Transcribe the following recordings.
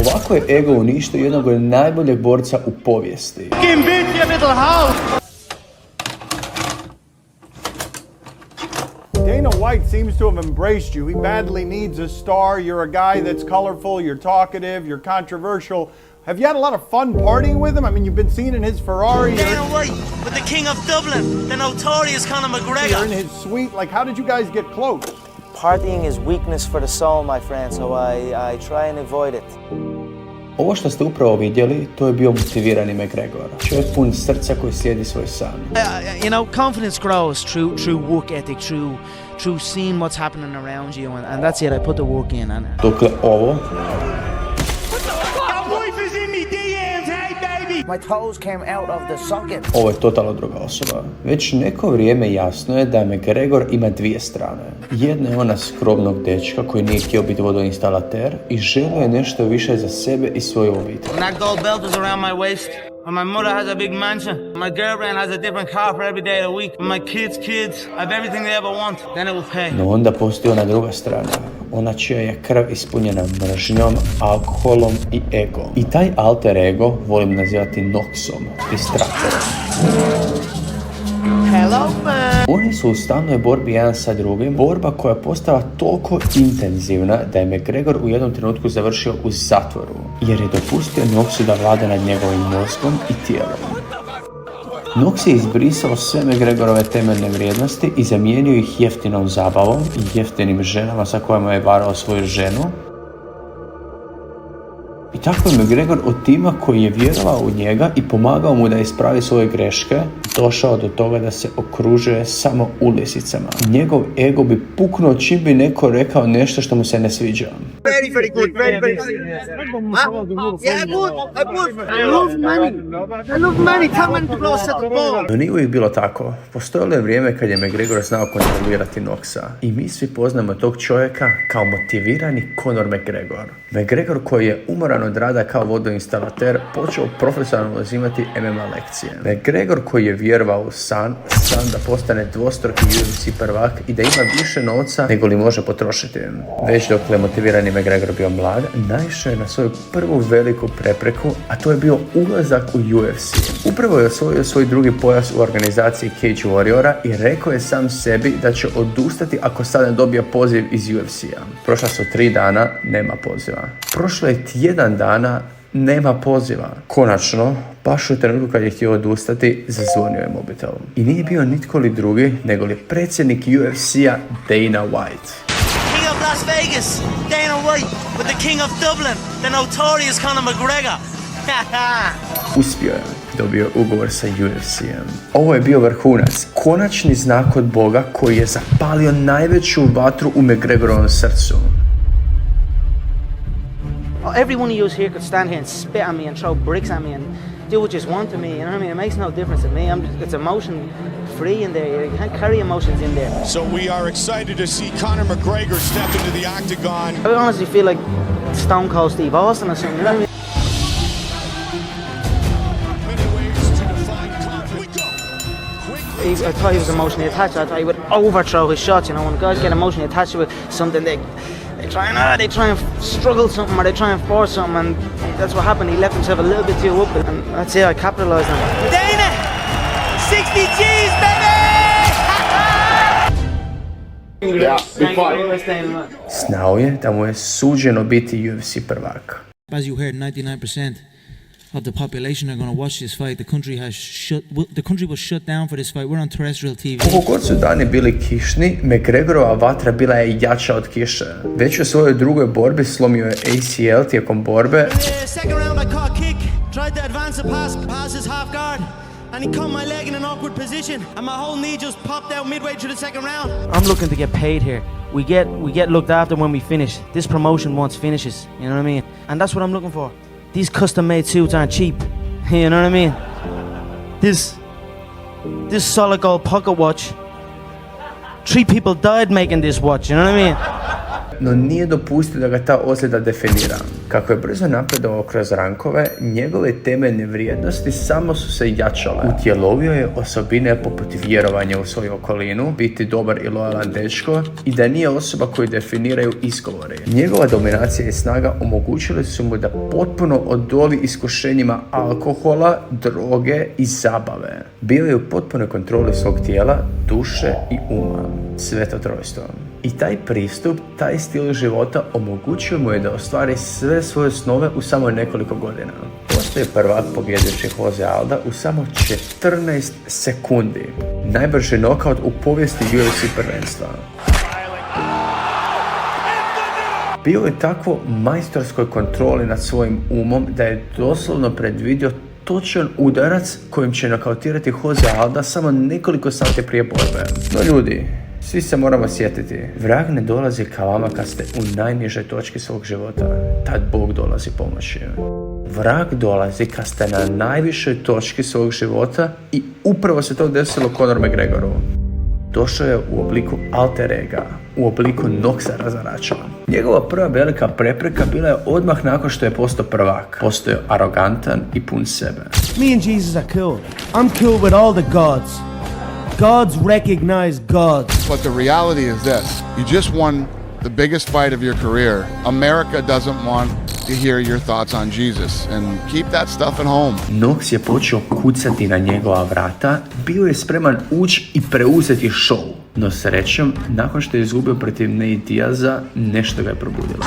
Ovako je ego uništio jednog od najboljeg borca u povijesti. Dana White seems to have embraced you. He badly needs a star. You're a guy that's colorful, you're talkative, you're controversial. Have you had a lot of fun partying with him? I mean, you've been seen in his Ferrari. Dana White with the king of Dublin, the notorious Conor McGregor. You're in his suite. Like, how did you guys get close? Partying is weakness for the soul, my friend, so I try and avoid it. Ovo što ste upravo vidjeli, to je bio motivirani McGregor. Čovjek pun srca koji slijedi svoj san. You know, confidence grows through work ethic, through seeing what's happening around you, and that's it. I put the work in. Dokle ovo, My toes came out of the socket. ovo je totalno druga osoba. Već neko vrijeme jasno je da McGregor ima dvije strane. Jedna je ona skromnog dečka koji nije htio biti vodoinstalater i želio je nešto više za sebe i svoju obitelj. When that gold belt is around my waist, when my mother has a big mansion, my girlfriend has a different car for every day of the week, when my kids, I have everything they ever want, then it will pay. No onda postoji ona druga strana. Ona čija je krv ispunjena mržnjom, alkoholom i egom. I taj alter ego volim nazivati Noxom, distraktorom. Hello, man. Oni su u stalnoj borbi jedan sa drugim, borba koja je postala toliko intenzivna da je McGregor u jednom trenutku završio u zatvoru, jer je dopustio Noxu da vlada nad njegovim mozgom i tijelom. Nox je izbrisao sve McGregorove temeljne vrijednosti i zamijenio ih jeftinom zabavom i jeftinim ženama sa kojima je varao svoju ženu. I tako je McGregor od tima koji je vjerovao u njega i pomagao mu da ispravi svoje greške, došao do toga da se okružuje samo ulisicama. Njegov ego bi puknuo čim bi neko rekao nešto što mu se ne sviđa. Very good. Yeah, I love money. Come on, close at the ball. No nije uvijek bilo tako. Postojalo je vrijeme kad je McGregor znao kontrolirati Noxa. I mi svi poznamo tog čovjeka kao motivirani Conor McGregor. McGregor koji je umoran od rada kao vodoinstalater počeo profesionalno uzimati MMA lekcije. McGregor koji je vjerovao u san da postane dvostruki UFC prvak i da ima više novca nego li može potrošiti. Već dok je motivirani McGregor bio mlad, naišao je na svoju prvu veliku prepreku, a to je bio ulazak u UFC. Upravo je osvojio svoj drugi pojas u organizaciji Cage Warriora i rekao je sam sebi da će odustati ako sada dobije poziv iz UFC-a. Prošla su 3 dana, nema poziva. Prošlo je tjedan dana, nema poziva. Konačno, baš u trenutku kad je htio odustati, zazvonio je mobitel. I nije bio nitko li drugi, nego li predsjednik UFC-a Dana White. King of Las Vegas, Dana White with the king of Dublin, the notorious Conor McGregor. Uspio je, dobio ugovor sa UFC-em. Ovo je bio vrhunac, konačni znak od Boga koji je zapalio najveću vatru u McGregorovom srcu. Every one of you here could stand here and spit at me and throw bricks at me and do what you want to me, you know what I mean? It makes no difference to me. It's emotion free in there. You can't carry emotions in there. So we are excited to see Conor McGregor step into the octagon. I honestly feel like Stone Cold Steve Austin or something, you know what I mean? Many ways to define confidence. We go. I thought he was emotionally attached. I thought he would overthrow his shots, you know. When guys get emotionally attached with something, they try and struggle something or they try and force something, and that's what happened. He left himself a little bit too up, and that's it. I capitalized on it. Dana, 60 G's, baby! Yeah, big fight. Znao je da mu je suđeno biti UFC prvak. As you heard, 99% of the population are going to watch this fight. The country was shut down for this fight. We're on terrestrial TV. Koliko god su dani bili kišni, McGregorova vatra bila je jača od kiše. Već u svojoj drugoj borbi slomio je ACL tijekom borbe. Second round I caught a kick, tried to advance a pass his half guard, and he caught my leg in an awkward position, and my whole knee just popped out midway through the second round. I'm looking to get paid here. We get looked after when we finish. This promotion wants finishes, you know what I mean? And that's what I'm looking for. These custom-made suits aren't cheap, you know what I mean? This solid gold pocket watch, 3 people died making this watch, you know what I mean? no nije dopustio da ga ta ozljeda definira. Kako je brzo napredovao kroz rankove, njegove temeljne vrijednosti samo su se jačale. Utjelovio je osobine poput vjerovanja u svoju okolinu, biti dobar i lojalan dečko i da nije osoba koju definiraju izgovori. Njegova dominacija i snaga omogućili su mu da potpuno odoli iskušenjima alkohola, droge i zabave. Bio je u potpunoj kontroli svog tijela, duše i uma. Sveto trojstvo. I taj pristup, taj stil života omogućio mu je da ostvari sve svoje snove u samo nekoliko godina. Postoji prvak pobjedivši Jose Alda u samo 14 sekundi. Najbrži nokaut u povijesti UFC prvenstva. Bio je tako majstorskoj kontroli nad svojim umom da je doslovno predvidio točan udarac kojim će nokautirati Jose Alda samo nekoliko sati prije borbe. No ljudi, svi se moramo sjetiti, vrag ne dolazi ka vama kad ste u najnižoj točki svog života, tad Bog dolazi pomoći. Vrag dolazi kad ste na najvišoj točki svog života i upravo se to desilo Conor McGregoru. Došao je u obliku alter ega, u obliku Noxa razarača. Njegova prva velika prepreka bila je odmah nakon što je postao prvak. Postao je arogantan i pun sebe. Me and Jesus are cool. I'm cool with all the gods. Gods recognize gods. But the reality is this. You just won the biggest fight of your career. America doesn't want to hear your thoughts on Jesus. And keep that stuff at home. Nox je počeo kucati na njegova vrata, bio je spreman ući i preuzeti show. No srećom, nakon što je izgubio protiv Nate Diaza, nešto ga je probudilo.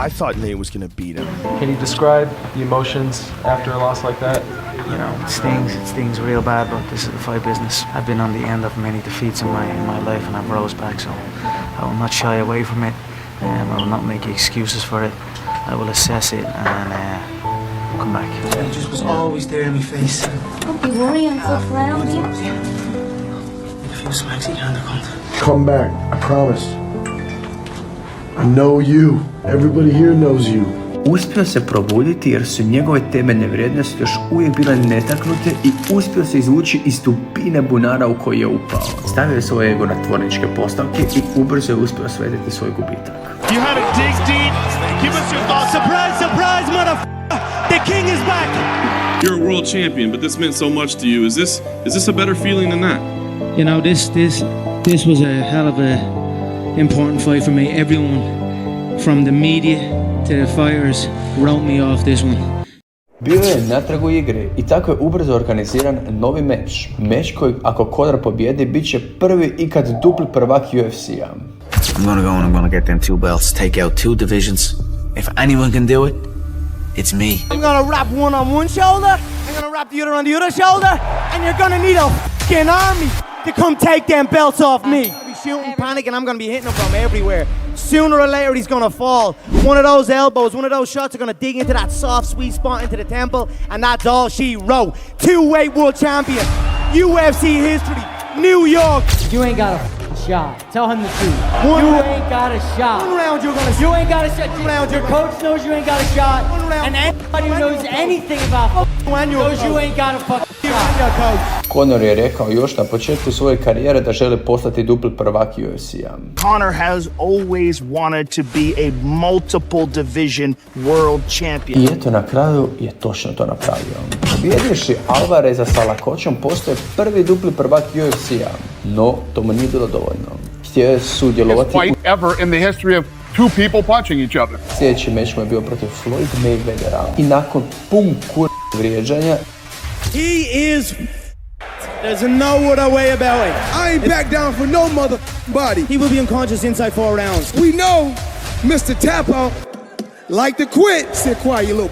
I thought Nate was going to beat him. Can you describe the emotions after a loss like that? You know, it stings real bad, but this is the fight business. I've been on the end of many defeats in my life, and I've rose back, so I will not shy away from it. I will not make excuses for it. I will assess it and come back. It just was always there in my face. Don't be worrying, tough round you. A few smacks you can't come. Come back, I promise. I know you. Everybody here knows you. Uspio se probuditi jer su njegove temeljne vrijednosti još uvijek bile netaknute i uspio se izvući iz dubine bunara u koji je upao. Stavio je svoj ego na tvorničke postavke i ubrzo je uspio osvetiti svoj gubitak. You had to dig deep. Give us your thoughts. Surprise, surprise, motherfucker! The king is back. You're a world champion, but this meant so much to you. Is this a better feeling than that? You know, this was a hell of a important fight for me. Everyone from the media to the fighters wrote me off this one. Bio je natrag u igri i tako je ubrzo organiziran novi meč. Meč koji ako Conor pobjedi bit će prvi ikad dupli prvak UFC-a. I'm gonna go and I'm gonna get them 2 belts, take out 2 divisions. If anyone can do it, it's me. I'm gonna wrap one on one shoulder, I'm gonna wrap the other on the other shoulder, and you're gonna need a fucking army to come take them belts off me. I'll be shooting panic and I'm gonna be hitting him from everywhere. Sooner or later he's gonna fall. One of those elbows, one of those shots are gonna dig into that soft sweet spot into the temple, and that's all she wrote. 2-weight world champion, UFC history, New York. You ain't got a shot. Tell him the truth. Ain't got a shot. One round you're gonna You ain't got a shot. Your coach knows you ain't got a shot. And anybody who knows anything about knows you ain't got a fucking shot. Conor je rekao još na početku svoje karijere da želi postati dupli prvak UFC-a. Conor has always wanted to be a multiple division world champion. I eto, na kraju je točno to napravio. Pobjedivši Alvareza sa lakoćom postoje prvi dupli prvak UFC-a, no to mu nije bilo dovoljno. Htio je sudjelovati Sljedeći meč mu je bio protiv Floyd Mayweathera i nakon pun vrijeđanja He is. There's no other way about it. I ain't back down for no mother body. He will be unconscious inside 4 rounds. We know Mr. Tap Out like to quit. Sit quiet, you little.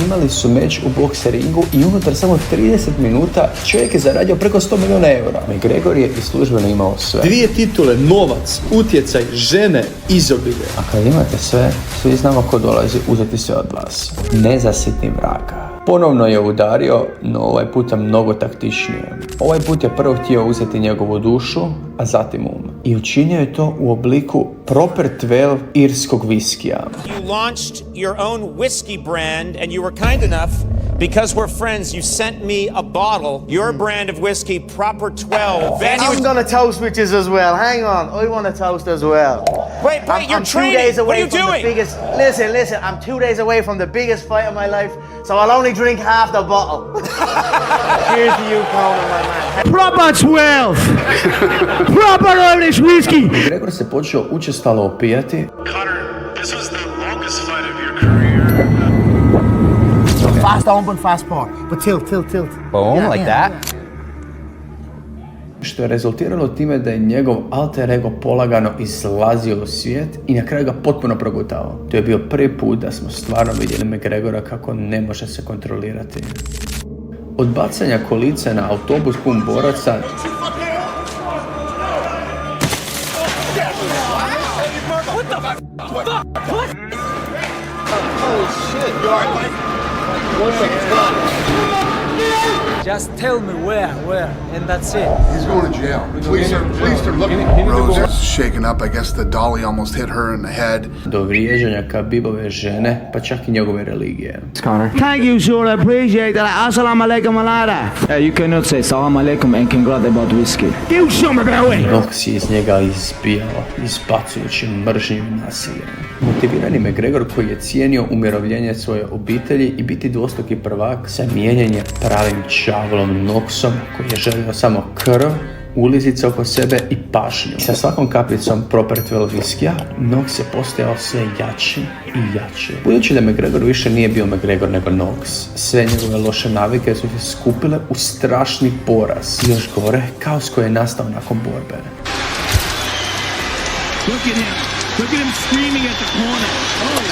Imali su meč u boks ringu i unutar samo 30 minuta čovjek je zaradio preko 100 milijuna eura. McGregor je i službeno imao sve. 2 titule, novac, utjecaj, žene, izobilje. A kad imate sve, svi znamo ko dolazi uzeti sve od vas. Nezasitni vrag. Ponovno je udario, no ovaj puta mnogo taktičnije. Ovaj put je prvo htio uzeti njegovu dušu, a zatim um. I učinio je to u obliku Proper 12 irskog viskija. You launched your own whiskey brand and you were kind enough Because we're friends, you sent me a bottle, your brand of whiskey, Proper 12. And I'm gonna toast bitches as well. Hang on, I want to toast as well. Wait, you're I'm 2 training. days away What are you from doing? the biggest. Listen. I'm 2 days away from the biggest fight of my life, so I'll only drink half the bottle. Cheers to you, Conan, my man. Proper 12! Proper Irish whiskey! Gregor se počeo učestalo opijati. This was the longest fight of your career. Fast on, but fast part. But tilt. Boom, like that. Što je rezultiralo time da je njegov alter ego polagano izlazio u svijet i na kraju ga potpuno progutao. To je bio prvi put da smo stvarno vidjeli McGregora kako ne može se kontrolirati. Od bacanja kolice na autobus pun boraca Just tell me where, and that's it. He's going to jail. Police are looking. Rose is shaken up. I guess the dolly almost hit her in the head. do vrijeđanja Khabibove žene, pa čak i njegove religije. Thank you, sir. I appreciate that. Assalamu alaikum alada. You cannot say salam alaikum and congrats about whiskey. Do something about it. Knox je iz njega izbijao, izbacujući mržnju i nasilje. Motivirani McGregor koji je cijenio umirovljenje svoje obitelji i biti dvostruki prvak se mijenjanje pravim čavlom Knoxom koji je želio samo krv, ulizice oko sebe i pašnju. Sa svakom kapljicom Proper 12 viskija, Knox je postajao sve jači i jači. Budući da McGregor više nije bio McGregor nego Knox, sve njegove loše navike su se skupile u strašni poraz. Još gore, kaos koji je nastao nakon borbe. Look at him screaming at the corner.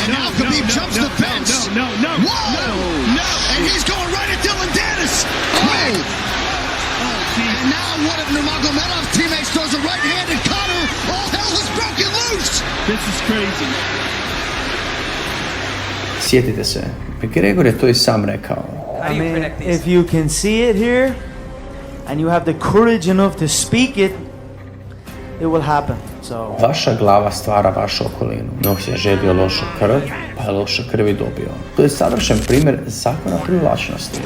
And now Khabib jumps the fence. No. And he's going right at Dylan Dennis. And now one of Nurmagomedov's teammates throws a right-handed cutter. All hell has broken loose. This is crazy. Sjetite se, McGregor je to i sam rekao. I mean, if you can see it here, and you have the courage enough to speak it, it will happen. So. Vaša glava stvara vašu okolinu. Knox je želio lošu krv, pa je lošu krv i dobio. To je savršen primjer zakona privlačnosti.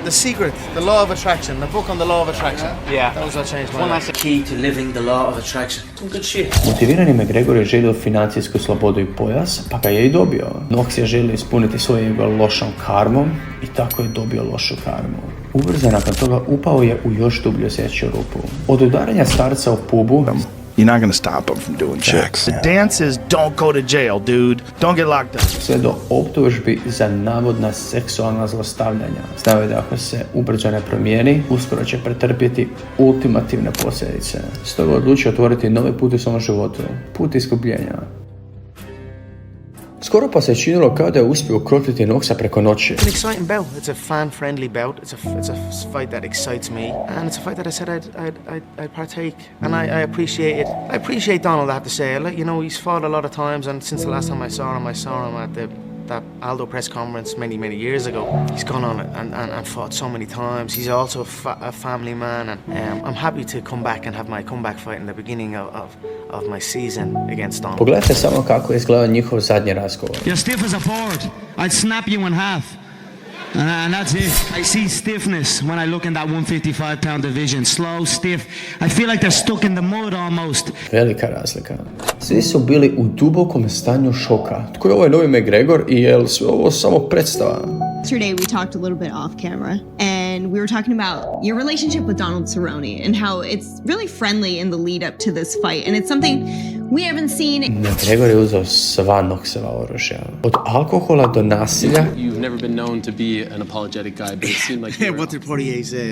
The secret, the law of attraction, the book on the law of attraction. Yeah. That was what changed my One life. last key to living the law of attraction. Some good shit. Motivirani McGregor je želio financijsku slobodu i pojas, pa ga je i dobio. Knox je želio ispuniti svoje ego lošom karmom i tako je dobio lošu karmu. Ubrzo nakon toga upao je u još dublju sjeću rupu. Od udaranja starca u pubu, You're not gonna stop him from doing checks. The dance is don't go to jail, dude. Don't get locked up. sve do optužbi za navodna seksualna zlostavljanja. Znao je da ako se ubrzo ne promijeni, uskoro će pretrpjeti ultimativne posljedice. Stoga odlučio otvoriti novi put u svom životu, put iskupljenja. Skoro pa se činilo kao da je uspio ukrotiti Knoxa preko noći. It's an exciting bout. It's a fan-friendly bout. It's a fight that excites me, and it's a fight that I said I'd partake, and I appreciate it. I appreciate Donald, I have to say. You know, he's fought a lot of times, and since the last time I saw him at that Aldo press conference many years ago. He's gone on and fought so many times. He's also a family man, and I'm happy to come back and have my comeback fight in the beginning of my season against Donald. Pogledajte samo kako je izgledao njihov zadnji razgovor. You're stiff as a board. I'd snap you in half. And that's it. I see stiffness when I look in that 155-pound division. Slow, stiff. I feel like they're stuck in the mud almost. Velika razlika. Svi su bili u dubokom stanju šoka. Tko je ovaj novi McGregor i je li sve ovo samo predstava? Yesterday we talked a little bit off camera and we were talking about your relationship with Donald Cerrone and how it's really friendly in the lead up to this fight, and it's something we haven't seen. McGregor je uzeo sva Knoxova oružja. Od alkohola do nasilja. You've never been known to be an apologetic guy, but it seemed like you were. What did Poirier say?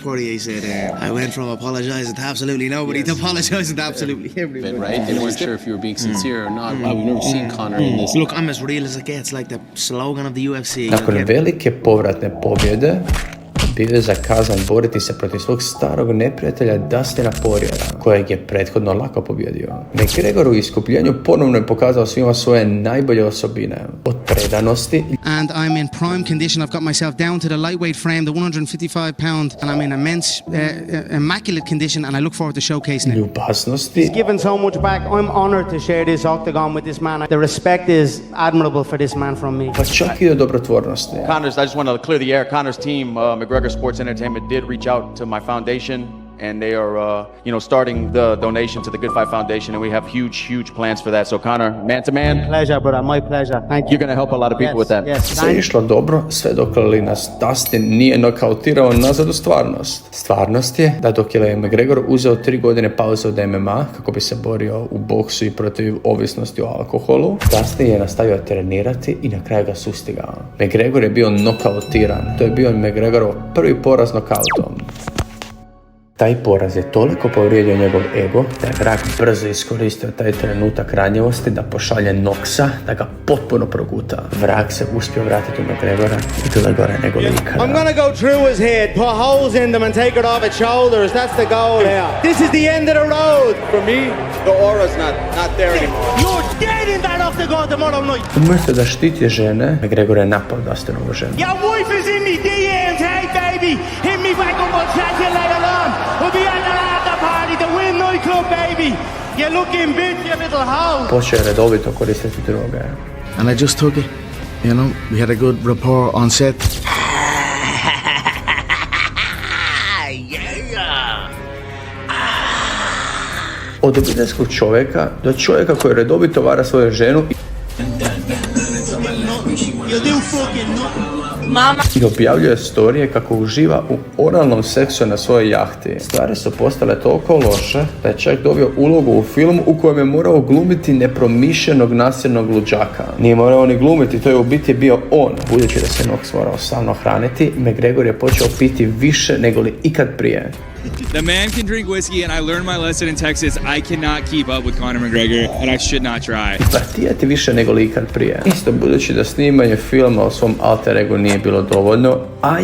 Poirier said, I went from apologizing to absolutely nobody to apologizing to absolutely everybody. Right? They weren't sure if you were being sincere or not. We've never seen Conor in this. Look, I'm as real as it gets, like the slogan of the UFC. Nakon velike povratne pobjede, bio je zakazan boriti se protiv svog starog neprijatelja Dustina Poiriera, kojeg je prethodno lako pobjedio. McGregor u iskupljenju ponovno je pokazao svima svoje najbolje osobine, od predanosti, And I'm in prime condition. I've got myself down to the lightweight frame, the 155 pound, and I'm in immense, immaculate condition, and I look forward to showcasing it. ljubaznosti, He's given so much back. I'm honored to share this octagon with this man. The respect is admirable for this man from me. pa čak i do dobrotvornosti. Connor's, I just want to clear the air. Connor's team, McGregor Sports Entertainment, did reach out to my foundation, and they are, starting the donation to the Good Fight Foundation, and we have huge plans for that. So Connor, man to man, Pleasure, brother. My pleasure. Thank you. you're going to help a lot of people with that. Yes. Sve je išlo dobro, sve dok li nas Dustin nije nokautirao nazad u stvarnost. Stvarnost je da dok je McGregor uzeo 3 godine pauze od MMA kako bi se borio u boksu i protiv ovisnosti o alkoholu, Dustin je nastavio trenirati i na kraju ga sustigao. McGregor je bio nokautiran. To je bio McGregorov prvi poraz nokautom. Taj poraz je toliko povrijedio njegov ego da je vrag brzo iskoristio taj trenutak ranjivosti da pošalje Knoxa da ga potpuno proguta. Vrag se uspio vratiti u McGregora i to da gore nego likara. I'm gonna go through his head, put holes in them and take it off its shoulders. That's the goal here. This is the end of the road. For me, the aura's not there anymore. You're dead in that octagon tomorrow night. Umjesto da štiti žene, McGregor je napao Dustinovu ženu. Your wife is in me DMs, hey baby. Hit me back up, I'll chat you later on. We'll be at the after party, the Win nightclub, baby. You looking bitch, you little hoe. Počeo je redovito koristiti droge. And I just took it. We had a good rapport on set. Od obiteljskog čovjeka do čovjeka koji redovito vara svoju ženu i objavljuje storije kako uživa u oralnom seksu na svojoj jahti. Stvari su postale toliko loše da je čak dobio ulogu u filmu u kojem je morao glumiti nepromišljenog nasilnog luđaka. Nije morao ni glumiti, to je u biti bio on. Budući da se Knox morao stalno hraniti, McGregor je počeo piti više nego li ikad prije. The man can drink whiskey, and I learned my lesson in Texas. I cannot keep up with Conor McGregor, and I should not try. Partijati više nego li ikad prije. Isto budući da snimanje filma o svom alter egu nije bilo dovoljno,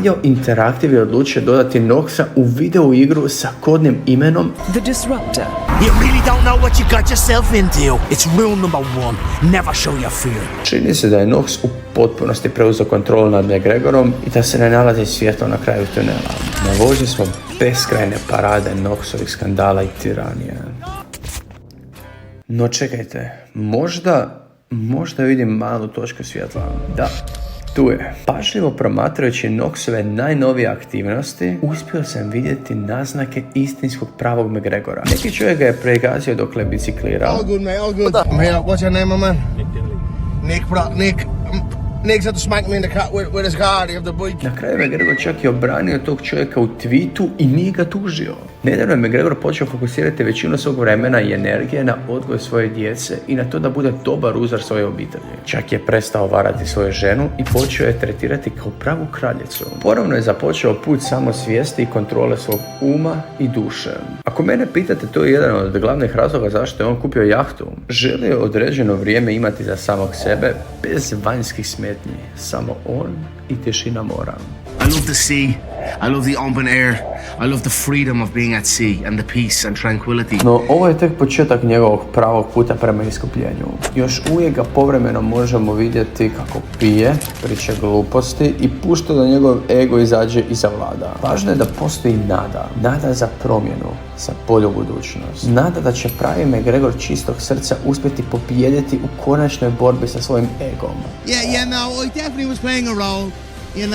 IO Interactive je odlučio dodati Knoxa u video igru sa kodnim imenom The Disruptor. You really don't know what you got yourself into. It's rule number 1. Never show your fear. Čini se da je Knox u potpunosti preuzeo kontrolu nad McGregorom i da se ne nalazi svjetlo na kraju tunela. Na vožnji smo beskrajne parade Knoxovih skandala i tiranije. No čekajte, možda vidim malu točku svjetla. Da, tu je. Pažljivo promatrajući Knoxove najnovije aktivnosti, uspio sam vidjeti naznake istinskog pravog McGregora. Neki čovjek ga je pregazio dok je biciklirao. All good, mate, all good. I'm here. What's your name, my man? Nick, bro. Nick's had to smack me in the cat with his car of the bike. Na kraju je McGregor čak i obranio tog čovjeka u tweetu i nije ga tužio. Nedavno je McGregor počeo fokusirati većinu svog vremena i energije na odgoj svoje djece i na to da bude dobar uzor svoje obitelji. Čak je prestao varati svoju ženu i počeo je tretirati kao pravu kraljicu. Ponovno je započeo put samosvijesti i kontrole svog uma i duše. Ako mene pitate, to je jedan od glavnih razloga zašto je on kupio jahtu. Želio određeno vrijeme imati za samog sebe bez vanjskih smetnji. Samo on i tišina mora. I love the sea. I love the open air. I love the freedom of being at sea and the peace and tranquility. No, ovo je tek početak njegovog pravog puta prema iskupljenju. Još uvijek ga povremeno možemo vidjeti kako pije, priča gluposti i pušta da njegov ego izađe iza vlada. Važno je da postoji nada. Nada za promjenu, za bolju budućnost. Nada da će pravi McGregor čistog srca uspjeti pobijediti u konačnoj borbi sa svojim egom. Yeah, no, I definitely was playing a role. You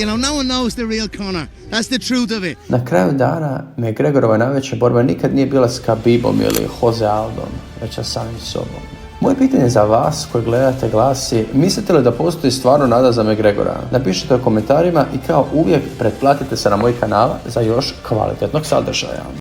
know, no one knows the real Conor. That's the truth of it. Na kraju dana, McGregorova najveća borba nikad nije bila s Khabibom ili Jose Aldom, već sa samim sobom. Moje pitanje za vas koji gledate glasi, mislite li da postoji stvarno nada za McGregora? Napišite u komentarima i kao uvijek pretplatite se na moj kanal za još kvalitetnog sadržaja.